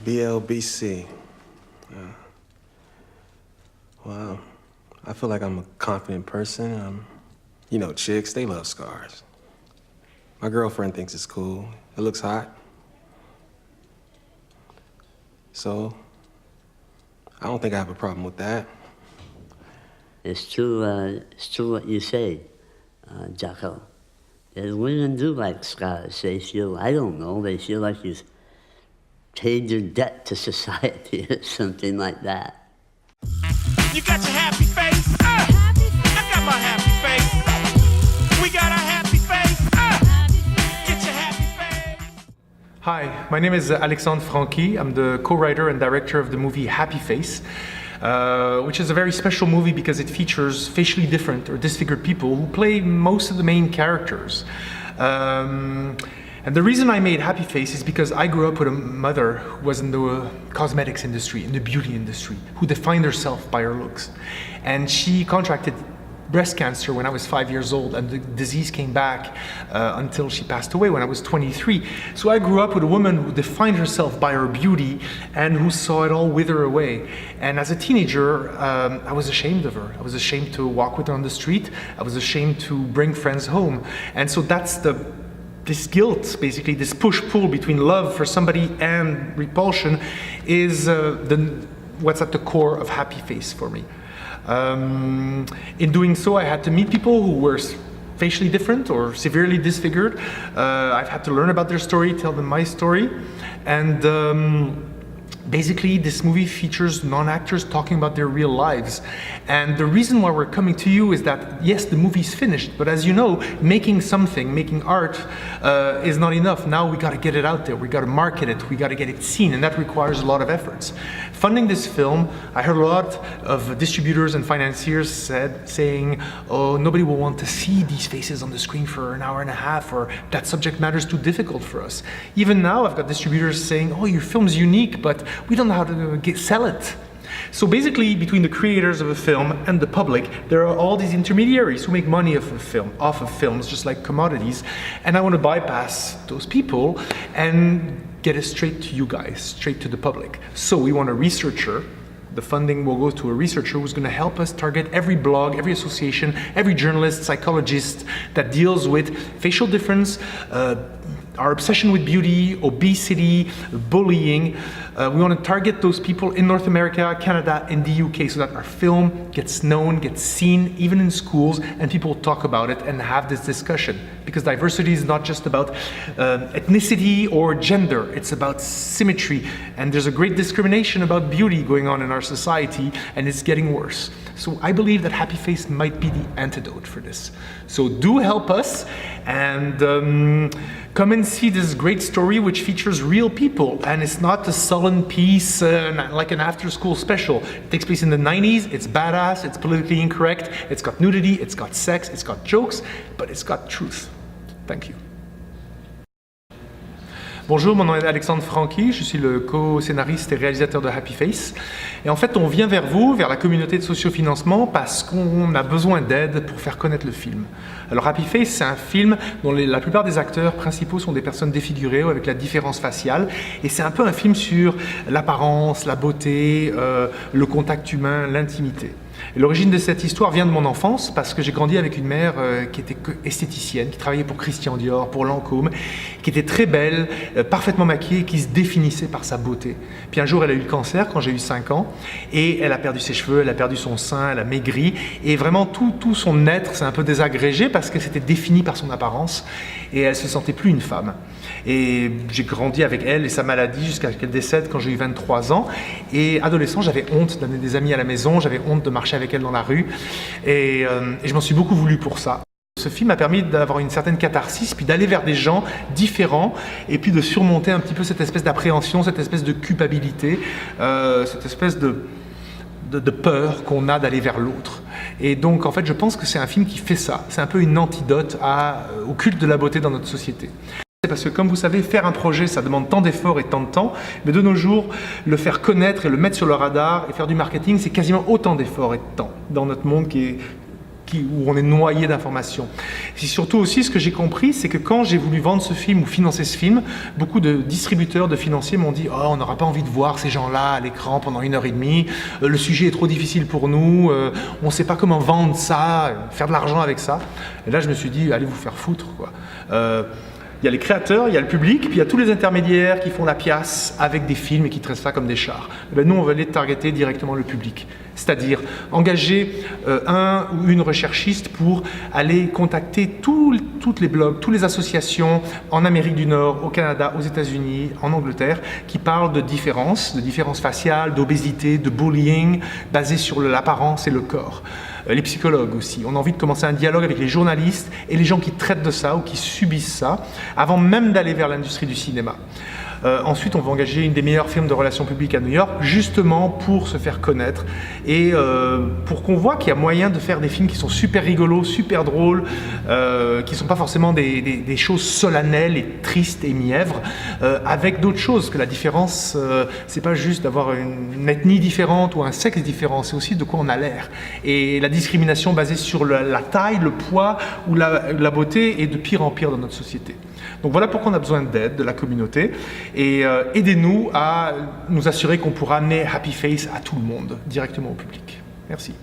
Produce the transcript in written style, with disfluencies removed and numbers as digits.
BLBC. Wow. I feel like I'm a confident person. You know, chicks, they love scars. My girlfriend thinks it's cool. It looks hot. So, I don't think I have a problem with that. It's true what you say, Jocko. Women do like scars. They feel, I don't know, they feel like you've paid your debt to society or something like that. You got your happy face? I got my happy face. We got our happy face. Get your happy face. Hi, my name is Alexandre Franqui. I'm the co-writer and director of the movie Happy Face, which is a very special movie because it features facially different or disfigured people who play most of the main characters. And the reason I made Happy Face is because I grew up with a mother who was in the cosmetics industry, in the beauty industry, who defined herself by her looks. And she contracted breast cancer when I was 5 years old, and the disease came back until she passed away when I was 23. So I grew up with a woman who defined herself by her beauty and who saw it all wither away. And as a teenager, I was ashamed of her. I was ashamed to walk with her on the street. I was ashamed to bring friends home. And so that's this guilt, basically, this push-pull between love for somebody and repulsion is what's at the core of Happy Face for me. In doing so, I had to meet people who were facially different or severely disfigured. I've had to learn about their story, tell them my story. And basically, this movie features non-actors talking about their real lives. And the reason why we're coming to you is that, yes, the movie's finished, but as you know, making something, making art is not enough. Now we gotta get it out there, we gotta market it, we gotta get it seen, and that requires a lot of efforts. Funding this film, I heard a lot of distributors and financiers saying, oh, nobody will want to see these faces on the screen for an hour and a half, or that subject matter is too difficult for us. Even now, I've got distributors saying, oh, your film's unique, but we don't know how to sell it. So basically, between the creators of a film and the public, there are all these intermediaries who make money off of films, just like commodities. And I want to bypass those people and get it straight to you guys, straight to the public. So we want a researcher. The funding will go to a researcher who's going to help us target every blog, every association, every journalist, psychologist that deals with facial difference, our obsession with beauty, obesity, bullying. We want to target those people in North America, Canada, and the UK so that our film gets known, gets seen, even in schools, and people talk about it and have this discussion. Because diversity is not just about ethnicity or gender, it's about symmetry. And there's a great discrimination about beauty going on in our society, and it's getting worse. So I believe that Happy Face might be the antidote for this. So do help us, and come and see this great story which features real people, and it's not a sullen piece like an after-school special. It takes place in the 90s, it's badass, it's politically incorrect, it's got nudity, it's got sex, it's got jokes, but it's got truth. Thank you. Bonjour, mon nom est Alexandre Franqui, je suis le co-scénariste et réalisateur de Happy Face. Et en fait, on vient vers vous, vers la communauté de sociofinancement, parce qu'on a besoin d'aide pour faire connaître le film. Alors Happy Face, c'est un film dont la plupart des acteurs principaux sont des personnes défigurées ou avec la différence faciale. Et c'est un peu un film sur l'apparence, la beauté, le contact humain, l'intimité. L'origine de cette histoire vient de mon enfance parce que j'ai grandi avec une mère qui était esthéticienne, qui travaillait pour Christian Dior, pour Lancôme, qui était très belle, parfaitement maquillée, qui se définissait par sa beauté. Puis un jour, elle a eu le cancer quand j'ai eu 5 ans et elle a perdu ses cheveux, elle a perdu son sein, elle a maigri et vraiment tout son être s'est un peu désagrégé parce que c'était défini par son apparence et elle se sentait plus une femme. Et j'ai grandi avec elle et sa maladie jusqu'à ce qu'elle décède quand j'ai eu 23 ans. Et adolescent, j'avais honte d'amener des amis à la maison, j'avais honte de marcher avec elle dans la rue. Et je m'en suis beaucoup voulu pour ça. Ce film m'a permis d'avoir une certaine catharsis, puis d'aller vers des gens différents, et puis de surmonter un petit peu cette espèce d'appréhension, cette espèce de culpabilité, cette espèce de peur qu'on a d'aller vers l'autre. Et donc, en fait, je pense que c'est un film qui fait ça. C'est un peu une antidote au culte de la beauté dans notre société. Parce que comme vous savez, faire un projet, ça demande tant d'efforts et tant de temps, mais de nos jours, le faire connaître et le mettre sur le radar et faire du marketing, c'est quasiment autant d'efforts et de temps dans notre monde qui où on est noyé d'informations. C'est surtout aussi ce que j'ai compris, c'est que quand j'ai voulu vendre ce film ou financer ce film, beaucoup de distributeurs, de financiers m'ont dit « Oh, on n'aura pas envie de voir ces gens-là à l'écran pendant 1h30, le sujet est trop difficile pour nous, on ne sait pas comment vendre ça, faire de l'argent avec ça. » Et là, je me suis dit « Allez vous faire foutre, quoi. » Il y a les créateurs, il y a le public, puis il y a tous les intermédiaires qui font la pièce avec des films et qui traitent ça comme des chars. Et bien, nous, on veut aller targeter directement le public. C'est-à-dire engager un ou une recherchiste pour aller contacter toutes les blogs, toutes les associations en Amérique du Nord, au Canada, aux États-Unis, en Angleterre, qui parlent de différences faciales, d'obésité, de bullying, basées sur l'apparence et le corps. Les psychologues aussi. On a envie de commencer un dialogue avec les journalistes et les gens qui traitent de ça ou qui subissent ça, avant même d'aller vers l'industrie du cinéma. Ensuite, on va engager une des meilleures firmes de relations publiques à New York, justement pour se faire connaître et pour qu'on voit qu'il y a moyen de faire des films qui sont super rigolos, super drôles, qui ne sont pas forcément des choses solennelles et tristes et mièvres, avec d'autres choses. Que la différence, c'est pas juste d'avoir une ethnie différente ou un sexe différent, c'est aussi de quoi on a l'air. Et la discrimination basée sur la taille, le poids ou la beauté est de pire en pire dans notre société. Donc voilà pourquoi on a besoin d'aide de la communauté et aidez-nous à nous assurer qu'on pourra amener Happy Face à tout le monde, directement au public. Merci.